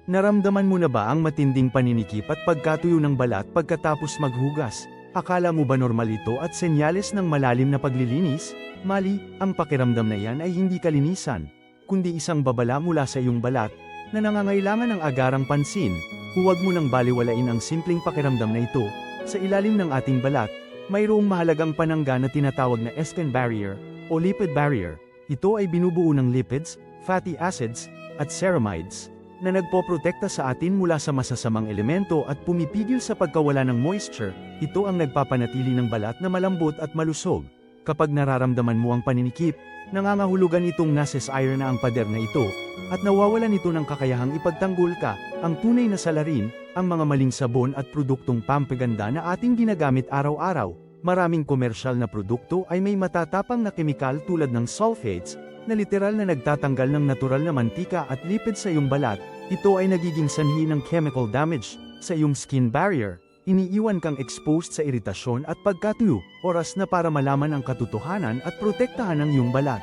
Naramdaman mo na ba ang matinding paninikip at pagkatuyo ng balat pagkatapos maghugas? Akala mo ba normal ito at senyales ng malalim na paglilinis? Mali, ang pakiramdam na yan ay hindi kalinisan, kundi isang babala mula sa iyong balat, na nangangailangan ng agarang pansin. Huwag mo nang baliwalain ang simpleng pakiramdam na ito. Sa ilalim ng ating balat, mayroong mahalagang panangga na tinatawag na skin barrier, o lipid barrier. Ito ay binubuo ng lipids, fatty acids, at ceramides, na nagpoprotekta sa atin mula sa masasamang elemento at pumipigil sa pagkawala ng moisture. Ito ang nagpapanatili ng balat na malambot at malusog. Kapag nararamdaman mo ang paninikip, nangangahulugan itong nasisire na ang pader na ito, at nawawalan ito ng kakayahang ipagtanggol ka. Ang tunay na salarin, ang mga maling sabon at produktong pampaganda na ating ginagamit araw-araw. Maraming komersyal na produkto ay may matatapang na kemikal tulad ng sulfates, na literal na nagtatanggal ng natural na mantika at lipid sa iyong balat. Ito ay nagiging sanhi ng chemical damage sa iyong skin barrier. Iniiwan kang exposed sa iritasyon at pagkatuyo. Oras na para malaman ang katotohanan at protektahan ang iyong balat.